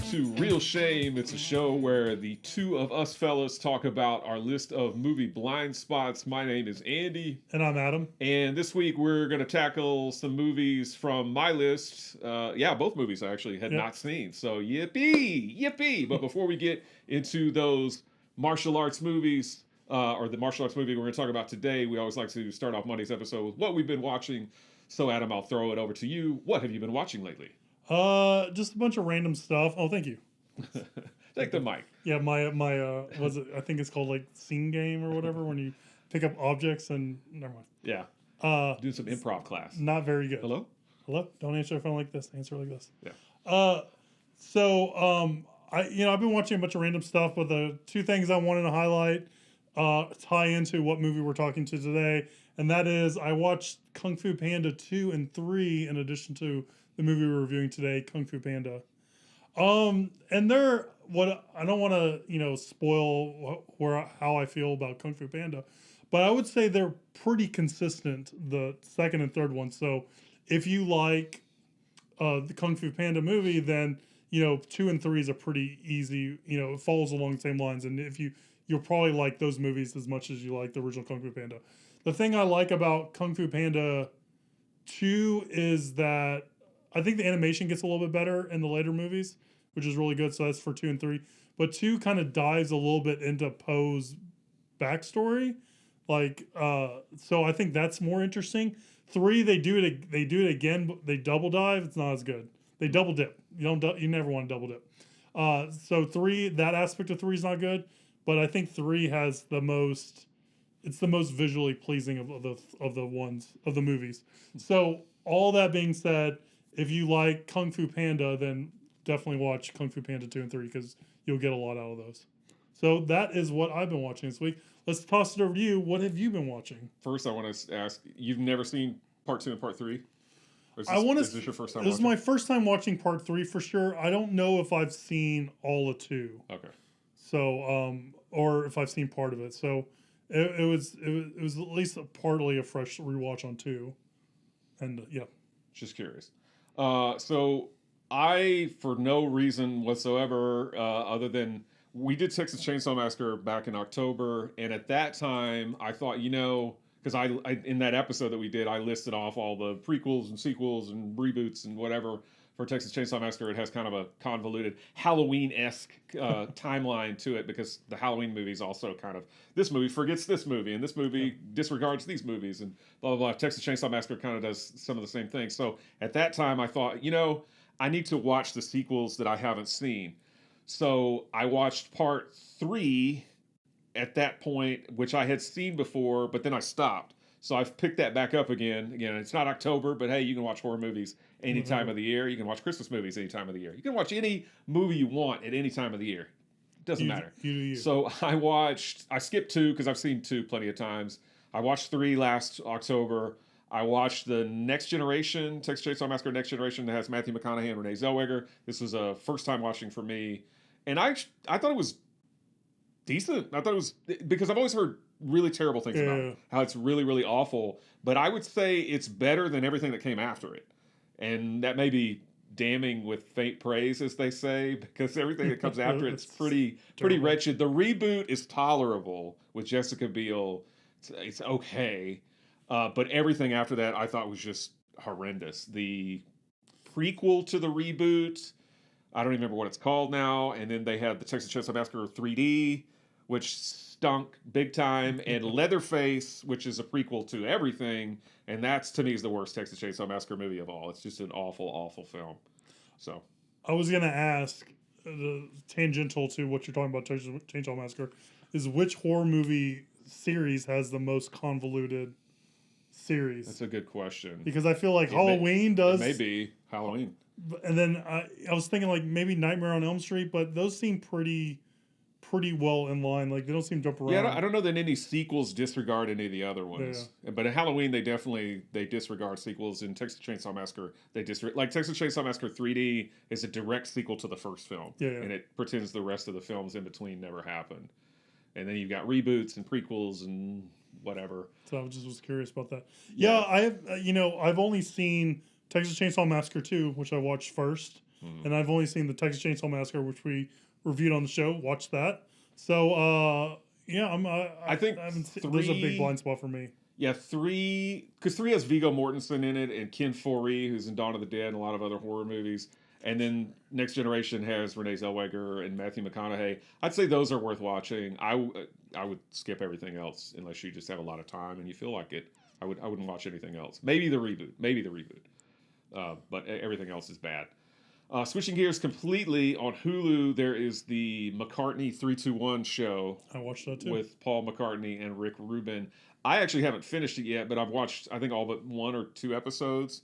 to Real Shame. It's a show where the two of us fellas talk about our list of movie blind spots. My name is Andy. And I'm Adam. And this week we're going to tackle some movies from my list. Both movies I actually had not seen. So yippee! But before we get into those martial arts movies, or the martial arts movie we're going to talk about today, we always like to start off Monday's episode with what we've been watching. So Adam, I'll throw it over to you. What have you been watching lately? Just a bunch of random stuff. Oh, thank you. Take the mic. Yeah, my was it? I think it's called like scene game or whatever when you pick up objects and never mind. Yeah. Doing some improv class. Not very good. Hello? Don't answer the phone like this. Answer like this. Yeah. I've been watching a bunch of random stuff, but the two things I wanted to highlight tie into what movie we're talking to today, and that is I watched Kung Fu Panda 2 and 3 in addition to the movie we're reviewing today, Kung Fu Panda. And they're what I don't want to spoil how I feel about Kung Fu Panda, but I would say they're pretty consistent, the second and third one. So if you like the Kung Fu Panda movie, then 2 and 3 is a pretty easy. It follows along the same lines, and if you'll probably like those movies as much as you like the original Kung Fu Panda. The thing I like about Kung Fu Panda 2 is that I think the animation gets a little bit better in the later movies, which is really good. So that's for 2 and 3. But 2 kind of dives a little bit into Poe's backstory. So I think that's more interesting. 3, they do it again, but they double dive. It's not as good. They double dip. You never want to double dip. So 3, that aspect of 3 is not good. But I think 3 has the most. It's the most visually pleasing of the movies. So all that being said, if you like Kung Fu Panda, then definitely watch Kung Fu Panda 2 and 3 because you'll get a lot out of those. So that is what I've been watching this week. Let's toss it over to you. What have you been watching? First, I want to ask, you've never seen part 2 and part 3? Is this your first time This watching? is my first time watching part 3 for sure. I don't know if I've seen all of 2. Okay. So, or if I've seen part of it. So it was at least partly a fresh rewatch on 2. And yeah. Just curious. So I, for no reason whatsoever, other than we did Texas Chainsaw Massacre back in October, and at that time I thought, because I in that episode that we did, I listed off all the prequels and sequels and reboots and whatever for Texas Chainsaw Massacre. It has kind of a convoluted Halloween-esque timeline to it because the Halloween movies also kind of, this movie forgets this movie and this movie disregards these movies and blah, blah, blah. Texas Chainsaw Massacre kind of does some of the same things. So at that time I thought, I need to watch the sequels that I haven't seen. So I watched part 3 at that point, which I had seen before, but then I stopped. So I've picked that back up again. Again, it's not October, but hey, you can watch horror movies any time of the year. You can watch Christmas movies any time of the year. You can watch any movie you want at any time of the year. It doesn't matter. So I skipped 2 because I've seen 2 plenty of times. I watched 3 last October. I watched the Next Generation, Texas Chainsaw Massacre Next Generation that has Matthew McConaughey and Renee Zellweger. This was a first time watching for me. And I thought it was decent. I thought it was, because I've always heard really terrible things about it, how it's really, really awful. But I would say it's better than everything that came after it. And that may be damning with faint praise, as they say, because everything that comes after it's pretty wretched. The reboot is tolerable with Jessica Biel. It's okay. But everything after that I thought was just horrendous. The prequel to the reboot, I don't even remember what it's called now. And then they had the Texas Chainsaw Massacre 3D, which stunk big time. And Leatherface, which is a prequel to everything. And that's, to me, is the worst Texas Chainsaw Massacre movie of all. It's just an awful, awful film. So I was going to ask, tangential to what you're talking about, Texas Chainsaw Massacre, is which horror movie series has the most convoluted series? That's a good question. Because I feel like Halloween does. Maybe Halloween. And then I was thinking like maybe Nightmare on Elm Street, but those seem pretty well in line. Like they don't seem to jump around. Yeah, I don't know that any sequels disregard any of the other ones. Yeah. But in Halloween, they disregard sequels. In Texas Chainsaw Massacre, like Texas Chainsaw Massacre 3D is a direct sequel to the first film. Yeah. And it pretends the rest of the films in between never happened. And then you've got reboots and prequels and whatever. So I just was curious about that. Yeah, I have. I've only seen Texas Chainsaw Massacre 2, which I watched first. and I've only seen the Texas Chainsaw Massacre, which we reviewed on the show. Watched that. So yeah, I think there's a big blind spot for me. Yeah, 3, because 3 has Viggo Mortensen in it and Ken Foree, who's in Dawn of the Dead and a lot of other horror movies. And then Next Generation has Renee Zellweger and Matthew McConaughey. I'd say those are worth watching. I would skip everything else unless you just have a lot of time and you feel like it. I wouldn't watch anything else. Maybe the reboot. But everything else is bad. Switching gears completely, on Hulu, there is the McCartney 321 show. I watched that too. With Paul McCartney and Rick Rubin. I actually haven't finished it yet, but I've watched, I think, all but 1 or 2 episodes.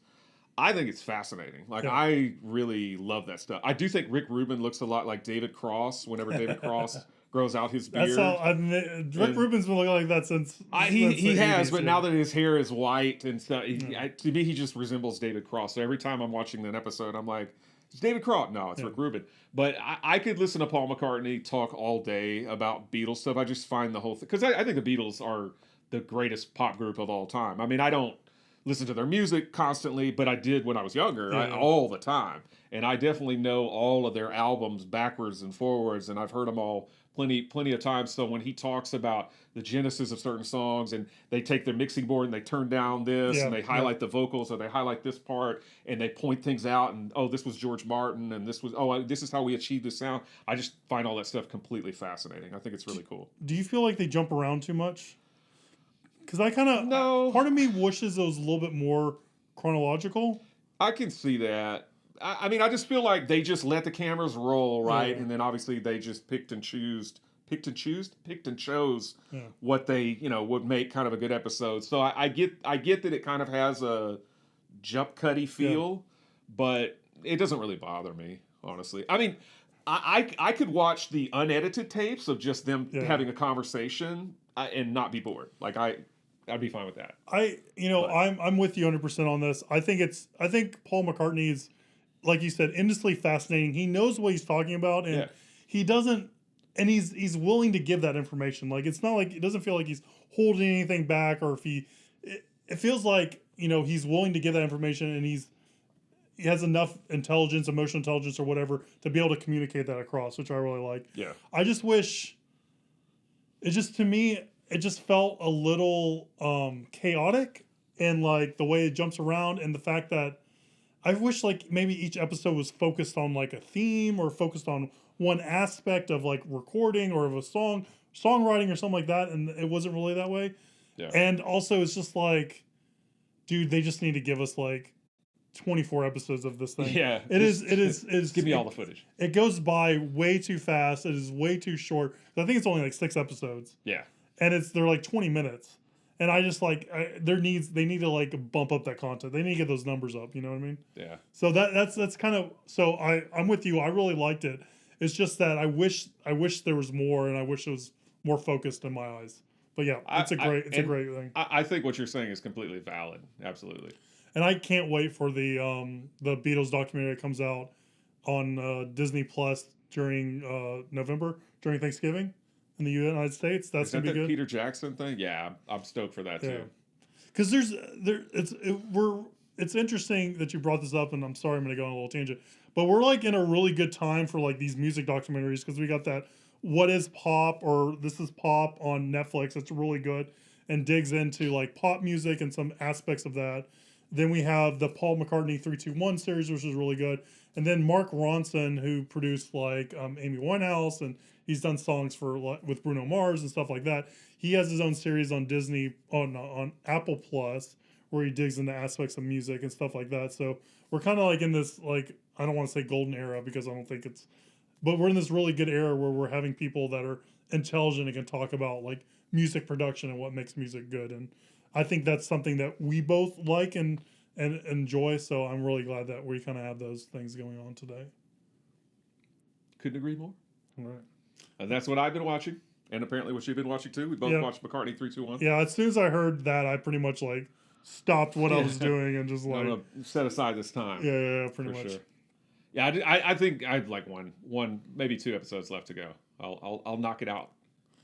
I think it's fascinating. Like, I really love that stuff. I do think Rick Rubin looks a lot like David Cross whenever David Cross grows out his beard. That's how Rick Rubin's been looking like that since. He has, but now that his hair is white and stuff, to me, he just resembles David Cross. So every time I'm watching an episode, I'm like, it's David Cross. No, it's Rick Rubin. But I could listen to Paul McCartney talk all day about Beatles stuff. I just find the whole thing, because I think the Beatles are the greatest pop group of all time. I mean, I don't listen to their music constantly, but I did when I was younger, all the time. And I definitely know all of their albums backwards and forwards, and I've heard them all plenty of times. So when he talks about the genesis of certain songs, and they take their mixing board and they turn down this, and they highlight the vocals, or they highlight this part, and they point things out, and this was George Martin, and this is how we achieved this sound. I just find all that stuff completely fascinating. I think it's really cool. Do you feel like they jump around too much? Because I kind of... No. Part of me wishes it was a little bit more chronological. I can see that. I mean, I just feel like they just let the cameras roll, right? And then obviously they just picked and chose what they, would make kind of a good episode. So I get that it kind of has a jump cutty feel, but it doesn't really bother me, honestly. I mean, I could watch the unedited tapes of just them having a conversation and not be bored. Like I'd be fine with that. I'm with you 100% on this. I think Paul McCartney is, like you said, endlessly fascinating. He knows what he's talking about, and he doesn't, and he's willing to give that information. Like, it's not like, it doesn't feel like he's holding anything back, or if it feels like, he's willing to give that information, and he has enough intelligence, emotional intelligence, or whatever, to be able to communicate that across, which I really like. Yeah. I just wish, to me, it just felt a little chaotic, and like the way it jumps around, and the fact that I wish like maybe each episode was focused on like a theme, or focused on one aspect of like recording or of a songwriting or something like that, and it wasn't really that way. Yeah. And also it's just like, dude, they just need to give us like 24 episodes of this thing. Yeah. It is give me all the footage. It goes by way too fast. It is way too short. I think it's only like 6 episodes. Yeah. And they're like 20 minutes. And I just like, they need to like bump up that content. They need to get those numbers up. You know what I mean? Yeah. So that's kind of, so I'm with you. I really liked it. It's just that I wish there was more, and I wish it was more focused in my eyes. But yeah, it's a great thing. I think what you're saying is completely valid. Absolutely. And I can't wait for the Beatles documentary that comes out on Disney Plus during November, during Thanksgiving. In the United States, that's gonna be good. Peter Jackson thing, yeah, I'm stoked for that too. Because it's interesting that you brought this up, and I'm sorry I'm gonna go on a little tangent, but we're like in a really good time for like these music documentaries, because we got that What Is Pop, or This Is Pop on Netflix. It's really good and digs into like pop music and some aspects of that. Then we have the Paul McCartney 321 series, which is really good. And then Mark Ronson, who produced like Amy Winehouse, and he's done songs with Bruno Mars and stuff like that. He has his own series on Disney, on Apple Plus, where he digs into aspects of music and stuff like that. So we're kind of like in this, like, I don't want to say golden era, because I don't think it's, but we're in this really good era where we're having people that are intelligent and can talk about like music production and what makes music good. And I think that's something that we both like and enjoy. So I'm really glad that we kind of have those things going on today. Couldn't agree more. All right. And that's what I've been watching, and apparently what you've been watching too. We both watched McCartney 321. Yeah, as soon as I heard that, I pretty much like stopped what I was doing and just like, I'm gonna set aside this time. Yeah, pretty much. Sure. Yeah, I think I'd like one, maybe 2 episodes left to go. I'll knock it out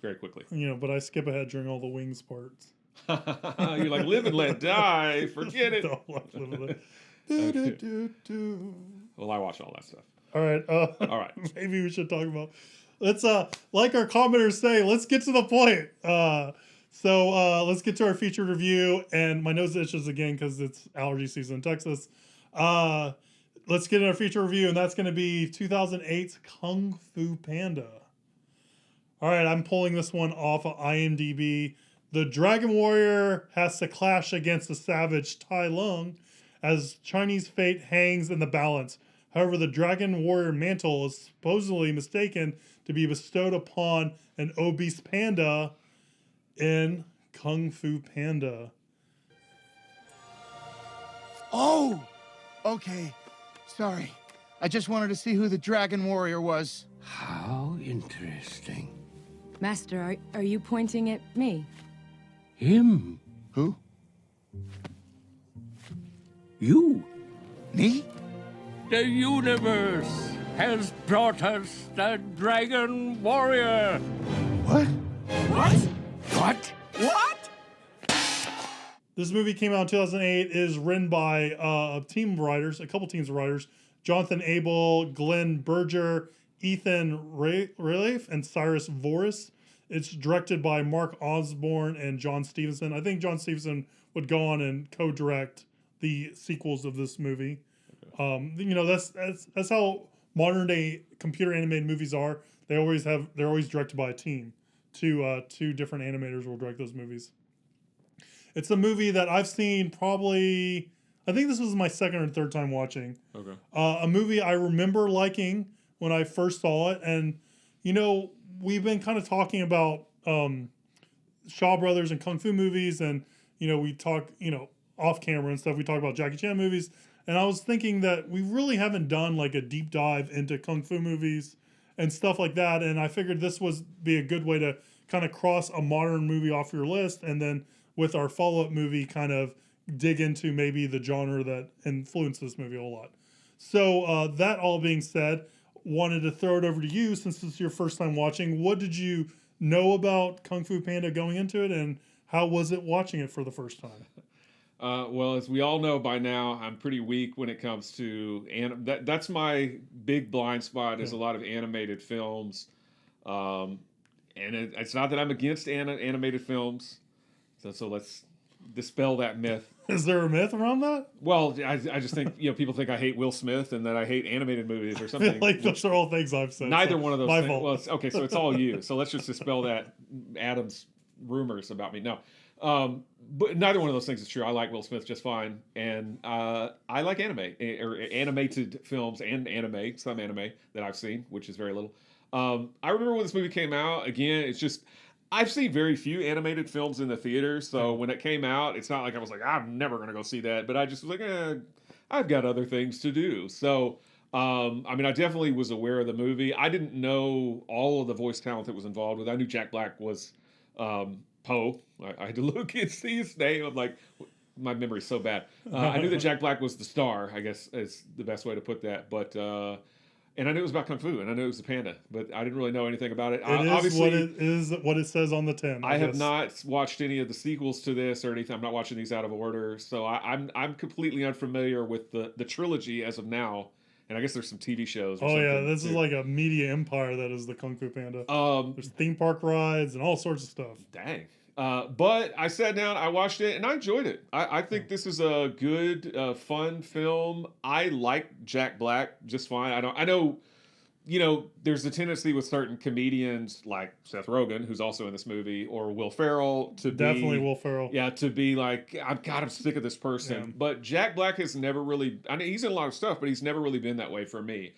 very quickly. But I skip ahead during all the wings parts. You're like, live and let die. Forget it. Don't live and let. Well, I watch all that stuff. All right. All right. Maybe we should talk about. Let's like our commenters say, let's get to the point. So let's get to our featured review. And my nose itches again because it's allergy season in Texas. Let's get in our feature review, and that's going to be 2008's Kung Fu Panda. All right, I'm pulling this one off of IMDb. The Dragon Warrior has to clash against the savage Tai Lung as Chinese fate hangs in the balance. However, the Dragon Warrior mantle is supposedly mistaken to be bestowed upon an obese panda in Kung Fu Panda. Oh, okay. Sorry. I just wanted to see who the Dragon Warrior was. How interesting. Master, are you pointing at me? Him. Who? You. Me? The universe has brought us the Dragon Warrior. What? What? This movie came out in 2008. It is written by a couple teams of writers. Jonathan Abel, Glenn Berger, Ethan Ralph, and Cyrus Voris. It's directed by Mark Osborne and John Stevenson. I think John Stevenson would go on and co-direct the sequels of this movie. That's how modern day computer animated movies are. They're always directed by a team. Two different animators will direct those movies. It's a movie that I've seen probably, I think this was my second or third time watching. Okay. A movie I remember liking when I first saw it. And, we've been kind of talking about Shaw Brothers and Kung Fu movies. And, we talk, off camera and stuff. We talk about Jackie Chan movies. And I was thinking that we really haven't done like a deep dive into Kung Fu movies and stuff like that. And I figured this was be a good way to kind of cross a modern movie off your list. And then with our follow-up movie, kind of dig into maybe the genre that influenced this movie a lot. So that all being said, wanted to throw it over to you since it's your first time watching. What did you know about Kung Fu Panda going into it, and how was it watching it for the first time? Well, as we all know by now, I'm pretty weak when it comes to that's my big blind spot is a lot of animated films. And it's not that I'm against animated films. So let's dispel that myth. Is there a myth around that? Well, I just think people think I hate Will Smith and that I hate animated movies or something. Like those are all things I've said. Neither one of those. My things. fault. Well, okay, so it's all you. So let's just dispel that Adam's rumors about me. No, but neither one of those things is true. I like Will Smith just fine, and I like anime or animated films and some anime that I've seen, which is very little. I remember when this movie came out. Again, it's just. I've seen very few animated films in the theater, so when it came out, it's not like I was like, I'm never going to go see that, but I just was like, I've got other things to do. So, I definitely was aware of the movie. I didn't know all of the voice talent that was involved with it. I knew Jack Black was Poe. I had to look and see his name. I'm like, my memory's so bad. I knew that Jack Black was the star, I guess is the best way to put that, but... and I knew it was about Kung Fu, and I knew it was a panda, but I didn't really know anything about it. It is what it says on the tin. I have not watched any of the sequels to this or anything. I'm not watching these out of order, so I'm completely unfamiliar with the trilogy as of now. And I guess there's some TV shows. This is like a media empire that is the Kung Fu Panda. There's theme park rides and all sorts of stuff. Dang. But I sat down, I watched it, and I enjoyed it. I think this is a good, fun film. I like Jack Black just fine. I know, there's a tendency with certain comedians like Seth Rogen, who's also in this movie, or Will Ferrell Definitely Will Ferrell. Yeah, to be like, I'm sick of this person. Yeah. But Jack Black has never really, he's in a lot of stuff, but he's never really been that way for me.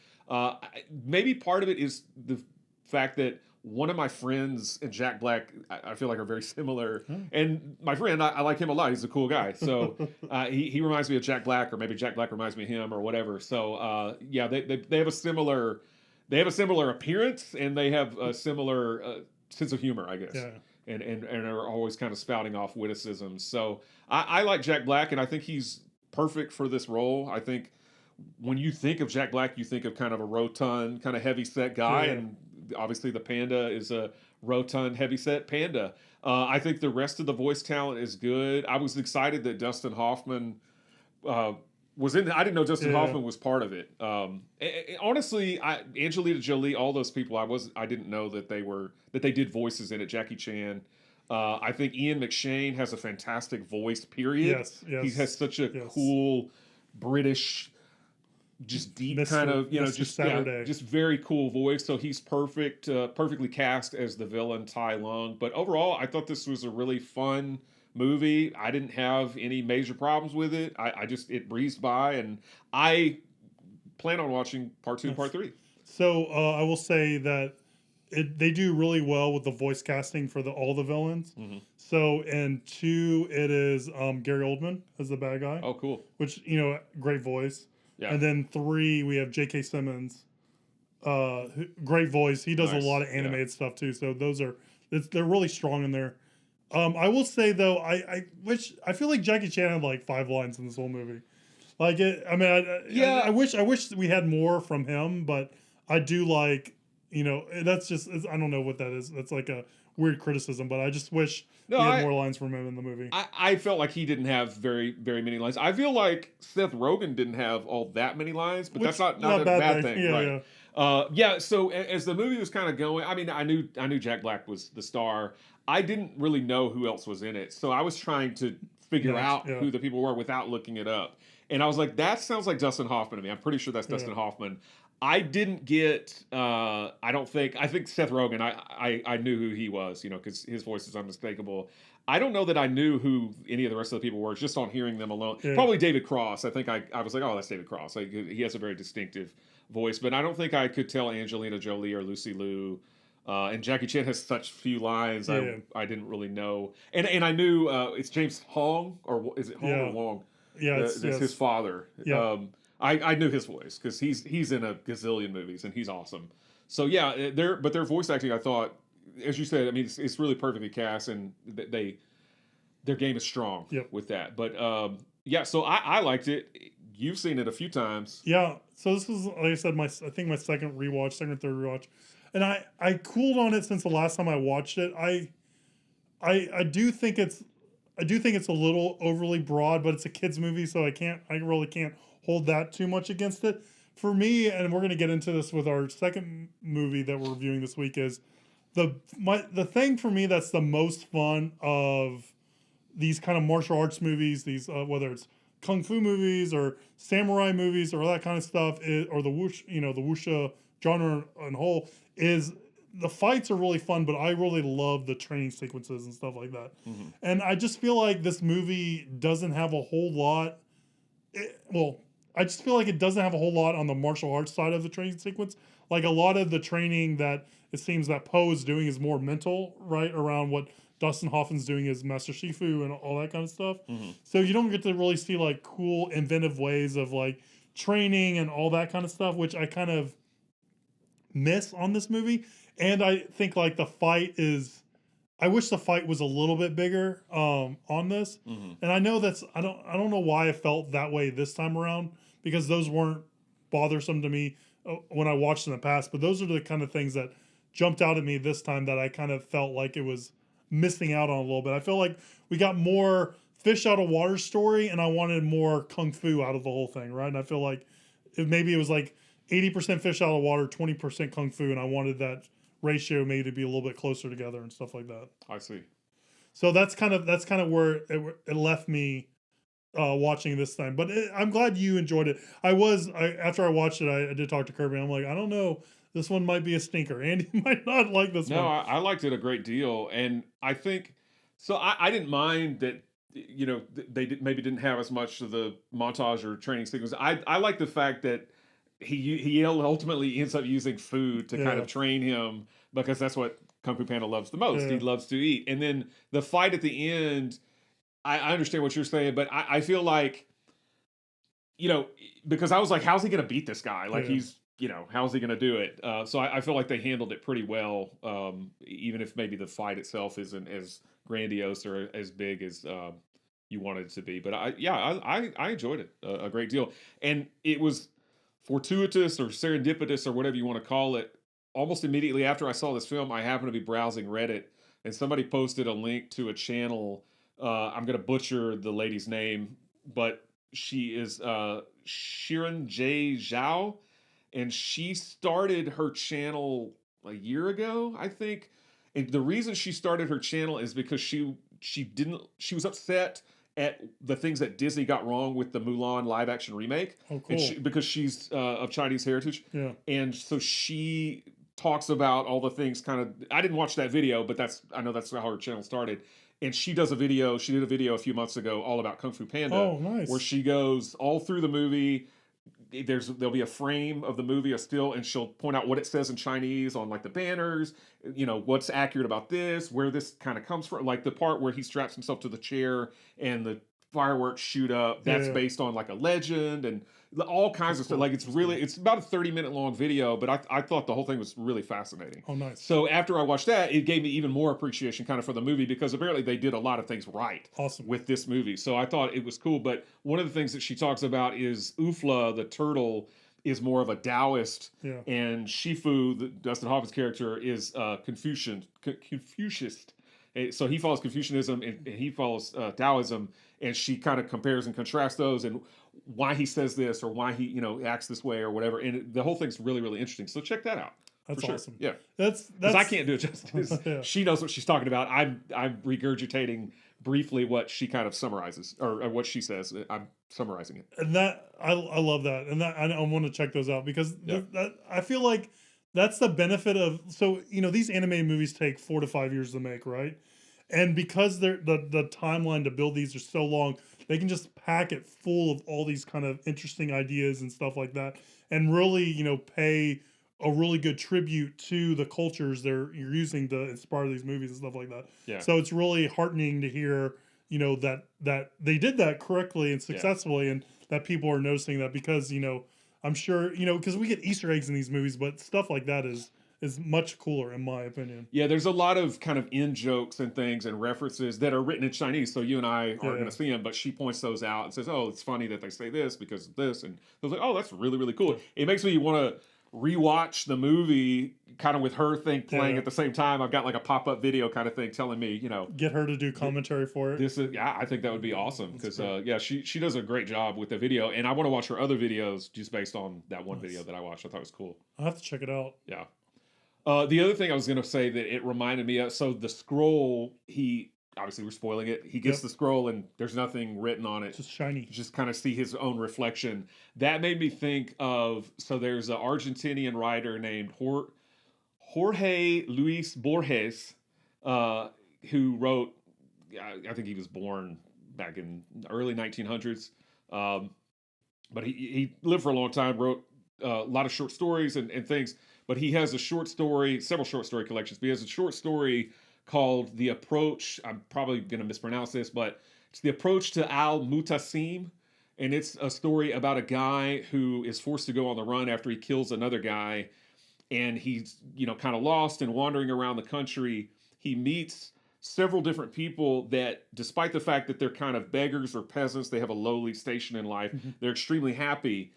Maybe part of it is the fact that one of my friends and Jack Black, I feel like are very similar. And my friend, I like him a lot. He's a cool guy. So he reminds me of Jack Black, or maybe Jack Black reminds me of him, or whatever. So they have a similar appearance, and they have a similar sense of humor, I guess. Yeah. And are always kind of spouting off witticisms. So I like Jack Black, and I think he's perfect for this role. I think when you think of Jack Black, you think of kind of a rotund, kind of heavy-set guy, and obviously the panda is a rotund, heavy-set panda. I think the rest of the voice talent is good. I was excited that Dustin Hoffman was in. I didn't know Dustin Yeah. Hoffman was part of it. Honestly, Angelina Jolie, all those people, I didn't know that they did voices in it. Jackie Chan. I think Ian McShane has a fantastic voice. Period. Yes, He has such a yes. cool British, just deep Mr. kind of Mr. just Saturday. just very cool voice. So he's perfectly cast as the villain Tai Lung. But overall, I thought this was a really fun movie. I didn't have any major problems with it. I just it breezed by, and I plan on watching part 2 and part 3. So I will say that they do really well with the voice casting for all the villains. Mm-hmm. So in 2, it is Gary Oldman as the bad guy. Oh, cool. Which, great voice. Yeah. And then 3, we have J.K. Simmons. Great voice. He does Nice. a lot of animated stuff too. So they're really strong in there. I will say though, I feel like Jackie Chan had like 5 lines in this whole movie. Like it, I mean, I wish we had more from him, but I do like, that's just, I don't know what that is. That's like a weird criticism, but I just wish we had more lines from him in the movie. I felt like he didn't have very, very many lines. I feel like Seth Rogen didn't have all that many lines, but that's not a bad thing. Yeah, right. Yeah. So as the movie was kind of going, I mean, I knew Jack Black was the star. I didn't really know who else was in it, so I was trying to figure out who the people were without looking it up. And I was like, that sounds like Dustin Hoffman to me. I'm pretty sure that's Dustin Hoffman. I didn't get. I think Seth Rogen. I knew who he was, because his voice is unmistakable. I don't know that I knew who any of the rest of the people were just on hearing them alone. Yeah. Probably David Cross. I think I was like, oh, that's David Cross. Like, he has a very distinctive voice, but I don't think I could tell Angelina Jolie or Lucy Liu. And Jackie Chan has such few lines. I didn't really know, and I knew it's James Hong, or is it Hong or Wong? Yeah, it's his father. Yeah. I knew his voice because he's in a gazillion movies and he's awesome. So yeah, their voice acting, I thought, as you said, I mean, it's really perfectly cast, and their game is strong with that. But so I liked it. You've seen it a few times. Yeah. So this was, like I said, my second or third rewatch. And I cooled on it since the last time I watched it. I do think it's a little overly broad, but it's a kids movie, so I really can't hold that too much against it. For me, and we're gonna get into this with our second movie that we're reviewing this week, is the thing for me that's the most fun of these kind of martial arts movies, these whether it's kung fu movies or samurai movies or that kind of stuff, or the wuxia genre on whole, is the fights are really fun, but I really love the training sequences and stuff like that. Mm-hmm. And I just feel like this movie doesn't have a whole lot. I just feel like it doesn't have a whole lot on the martial arts side of the training sequence. Like a lot of the training that it seems that Poe is doing is more mental, right, around what Dustin Hoffman's doing as Master Shifu and all that kind of stuff. Mm-hmm. So you don't get to really see like cool, inventive ways of like training and all that kind of stuff, which I kind of miss on this movie. And I think like I wish the fight was a little bit bigger on this. Mm-hmm. And I know I don't know why I felt that way this time around, because those weren't bothersome to me when I watched in the past, but those are the kind of things that jumped out at me this time that I kind of felt like it was missing out on a little bit. I feel like we got more fish out of water story, and I wanted more kung fu out of the whole thing, right? And I feel like maybe it was like 80% fish out of water, 20% kung fu, and I wanted that ratio maybe to be a little bit closer together and stuff like that. I see. So that's kind of where it left me watching this time. But I'm glad you enjoyed it. After I watched it, I did talk to Kirby. I'm like, I don't know. This one might be a stinker. Andy might not like this one. No, I liked it a great deal. And I think, so I didn't mind that, they maybe didn't have as much of the montage or training sequence. I like the fact that he ultimately ends up using food to kind of train him, because that's what Kung Fu Panda loves the most. He loves to eat. And then the fight at the end, I understand what you're saying, but I feel like, because I was like, how's he going to beat this guy? Like he's, how's he going to do it? So I feel like they handled it pretty well, even if maybe the fight itself isn't as grandiose or as big as you wanted it to be. But I enjoyed it a great deal. And it was fortuitous or serendipitous or whatever you want to call it. Almost immediately after I saw this film, I happened to be browsing Reddit, and somebody posted a link to a channel. I'm going to butcher the lady's name, but She is Shirin J. Zhao, and she started her channel a year ago, I think. And the reason she started her channel is because she was upset at the things that Disney got wrong with the Mulan live action remake. Oh, cool. And because she's of Chinese heritage. Yeah. And so she talks about all the things kind of, I didn't watch that video, but I know that's how her channel started. And she did a video a few months ago all about Kung Fu Panda. Oh, nice. Where she goes all through the movie. There'll be a frame of the movie, a still, and she'll point out what it says in Chinese on like the banners, what's accurate about this, where this kind of comes from, like the part where he straps himself to the chair and the fireworks shoot up. That's based on like a legend and all kinds of stuff. Like it's about a 30-minute long video, but I thought the whole thing was really fascinating. Oh, nice. So after I watched that, it gave me even more appreciation kind of for the movie because apparently they did a lot of things right with this movie. So I thought it was cool. But one of the things that she talks about is Ufla, the turtle, is more of a Taoist, and Shifu, Dustin Hoffman's character, is Confucianist. So he follows Confucianism and he follows Taoism, and she kind of compares and contrasts those and why he says this or why he acts this way or whatever. And the whole thing's really, really interesting. So check that out. That's awesome. Yeah, that's I can't do it justice. She knows what she's talking about. I'm regurgitating briefly what she kind of summarizes or what she says. I'm summarizing it. And that I love that, and that I want to check those out because that I feel like that's the benefit of these animated movies take 4 to 5 years to make, right? And because the timeline to build these are so long, they can just pack it full of all these kind of interesting ideas and stuff like that, and really pay a really good tribute to the cultures you're using to inspire these movies and stuff like that. Yeah. So it's really heartening to hear that they did that correctly and successfully, and that people are noticing that because I'm sure because we get Easter eggs in these movies, but stuff like that is much cooler in my opinion. Yeah, there's a lot of kind of in jokes and things and references that are written in Chinese, so you and I aren't going to see them, but she points those out and says, "Oh, it's funny that they say this because of this," and I was like, "Oh, that's really, really cool." It makes me want to rewatch the movie kind of with her thing playing at the same time. I've got like a pop-up video kind of thing telling me, get her to do commentary for it. This is I think that would be awesome because she does a great job with the video, and I want to watch her other videos just based on that one video that I watched. I thought it was cool. I'll have to check it out. Yeah. The other thing I was going to say that it reminded me of, so the scroll, obviously we're spoiling it. He gets the scroll and there's nothing written on it. Just shiny. You just kind of see his own reflection. That made me think of, so there's an Argentinian writer named Jorge Luis Borges, who wrote, I think he was born back in the early 1900s. But he lived for a long time, wrote a lot of short stories and things. But he has several short story collections. But he has a short story called The Approach. I'm probably going to mispronounce this, but it's The Approach to Al-Mutasim. And it's a story about a guy who is forced to go on the run after he kills another guy. And he's, kind of lost and wandering around the country. He meets several different people that, despite the fact that they're kind of beggars or peasants, they have a lowly station in life, they're extremely happy.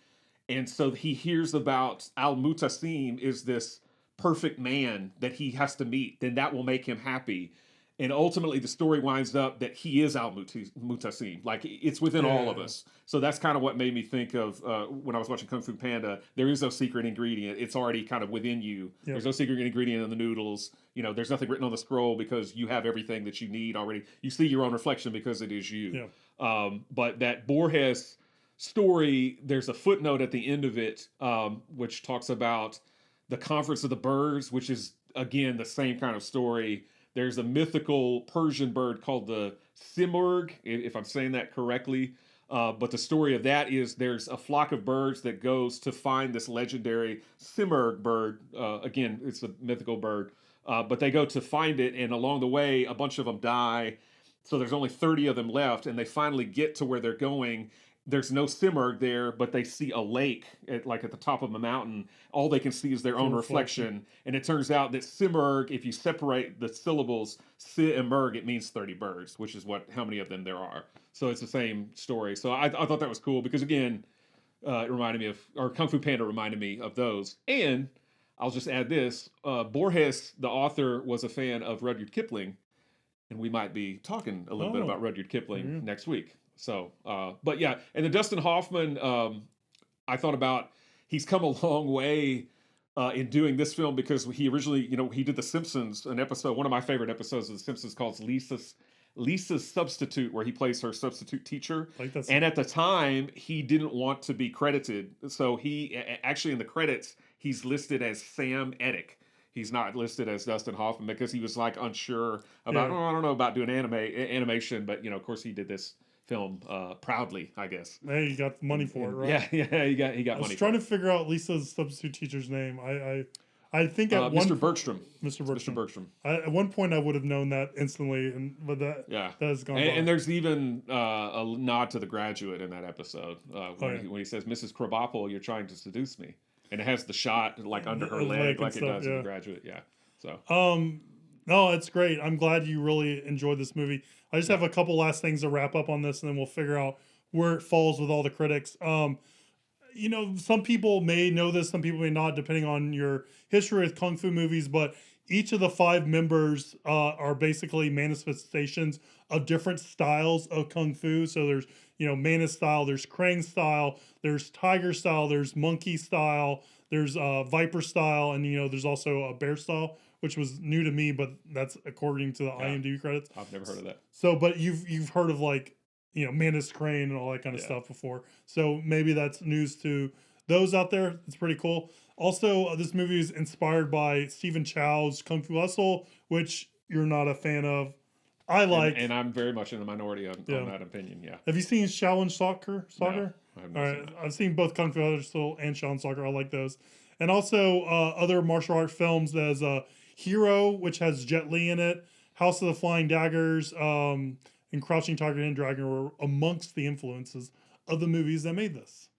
And so he hears about Al-Mutasim is this perfect man that he has to meet, then that will make him happy. And ultimately the story winds up that he is Al-Mutasim. Like it's within all of us. So that's kind of what made me think of when I was watching Kung Fu Panda. There is no secret ingredient. It's already kind of within you. Yep. There's no secret ingredient in the noodles. There's nothing written on the scroll because you have everything that you need already. You see your own reflection because it is you. Yeah. But that Borges story, there's a footnote at the end of it, which talks about the Conference of the Birds, which is, again, the same kind of story. There's a mythical Persian bird called the simurg, if I'm saying that correctly. But the story of that is there's a flock of birds that goes to find this legendary simurg bird. Again, it's a mythical bird. But they go to find it, and along the way, a bunch of them die. So there's only 30 of them left, and they finally get to where they're going. There's no simurg there, but they see a lake at the top of a mountain. All they can see is their own reflection. And it turns out that simurg, if you separate the syllables si and merg, it means 30 birds, which is how many of them there are. So it's the same story. So I thought that was cool because, again, it reminded me or Kung Fu Panda reminded me of those. And I'll just add this. Borges, the author, was a fan of Rudyard Kipling. And we might be talking a little bit about Rudyard Kipling next week. So, but yeah, and the Dustin Hoffman, I thought about, he's come a long way in doing this film because he originally, he did The Simpsons, an episode, one of my favorite episodes of The Simpsons called Lisa's Substitute, where he plays her substitute teacher. And at the time, he didn't want to be credited. So he actually, in the credits, he's listed as Sam Ettick. He's not listed as Dustin Hoffman because he was like unsure about, I don't know about doing animation, but of course he did this film proudly, I guess. Hey, you got the money for it, right? Yeah, he got money. I was trying to figure out Lisa's substitute teacher's name. I think at Mr. Bergstrom. Mr. Bergstrom. At one point, I would have known that instantly, but that has gone. And there's even a nod to The Graduate in that episode when he says, "Mrs. Krabappel, you're trying to seduce me," and it has the shot like under her leg, like it does in The Graduate. Yeah. So. No, it's great. I'm glad you really enjoyed this movie. I just have a couple last things to wrap up on this, and then we'll figure out where it falls with all the critics. Some people may know this, some people may not, depending on your history with Kung Fu movies, but each of the 5 members are basically manifestations of different styles of Kung Fu. So there's, Mantis style, there's Krang style, there's Tiger style, there's Monkey style, there's Viper style, and, there's also a Bear style, which was new to me, but that's according to the IMDb credits. I've never heard of that. So, but you've heard of Mantis Crane and all that kind of stuff before. So maybe that's news to those out there. It's pretty cool. Also, this movie is inspired by Stephen Chow's Kung Fu Hustle, which you're not a fan of. I like. And I'm very much in the minority on that opinion, yeah. Have you seen Shaolin Soccer? No, I have not seen that. I've seen both Kung Fu Hustle and Shaolin Soccer. I like those. And also other martial arts films. There's Hero, which has Jet Li in it. House of the Flying Daggers, and Crouching Tiger, Hidden Dragon were amongst the influences of the movies that made this.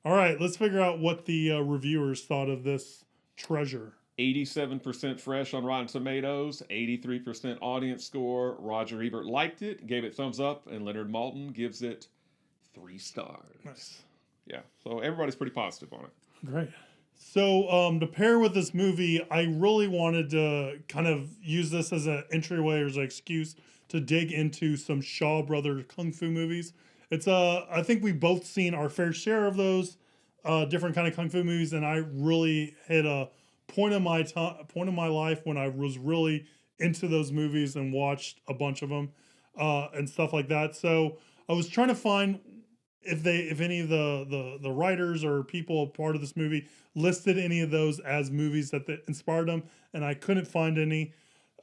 All right, let's figure out what the reviewers thought of this treasure. 87% fresh on Rotten Tomatoes, 83% audience score. Roger Ebert liked it, gave it thumbs up, and Leonard Maltin gives it 3 stars. Nice. Yeah, so everybody's pretty positive on it. Great. So to pair with this movie, I really wanted to kind of use this as an entryway or as an excuse to dig into some Shaw Brothers Kung Fu movies. It's I think we've both seen our fair share of those different kind of Kung Fu movies, and I really hit a point in my life when I was really into those movies and watched a bunch of them and stuff like that. So I was trying to find if any of the writers or people part of this movie listed any of those as movies that inspired them, and I couldn't find any.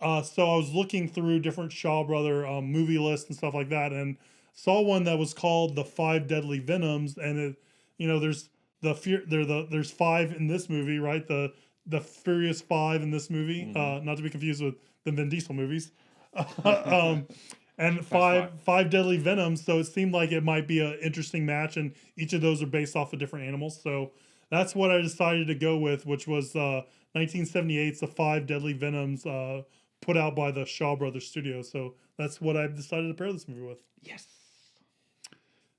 So I was looking through different Shaw Brother movie lists and stuff like that, and saw one that was called The 5 Deadly Venoms, and there's there's 5 in this movie, right? The Furious 5 in this movie, not to be confused with the Vin Diesel movies. And five deadly venoms, so it seemed like it might be an interesting match, and each of those are based off of different animals. So that's what I decided to go with, which was 1978's The 5 Deadly Venoms, put out by the Shaw Brothers Studio. So that's what I decided to pair this movie with. Yes.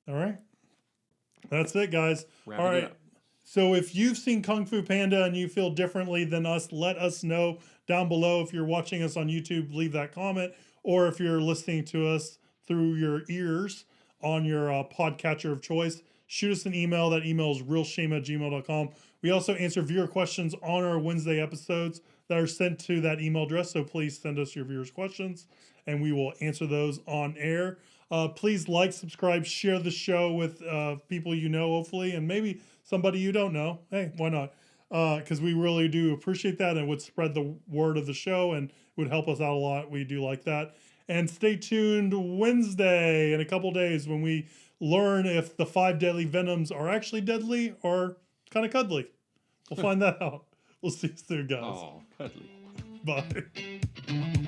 All right. That's it, guys. Wrapping All it right. up. So if you've seen Kung Fu Panda and you feel differently than us, let us know down below. If you're watching us on YouTube, leave that comment. Or if you're listening to us through your ears on your podcatcher of choice, shoot us an email. That email is realshame@gmail.com. We also answer viewer questions on our Wednesday episodes that are sent to that email address. So please send us your viewers' questions, and we will answer those on air. Please like, subscribe, share the show with people you know, hopefully, and maybe somebody you don't know. Hey, why not? Because we really do appreciate that, and would spread the word of the show and would help us out a lot. We do like that. And stay tuned Wednesday in a couple days when we learn if the 5 deadly venoms are actually deadly or kind of cuddly. We'll find that out. We'll see you soon, guys. Oh, cuddly. Bye.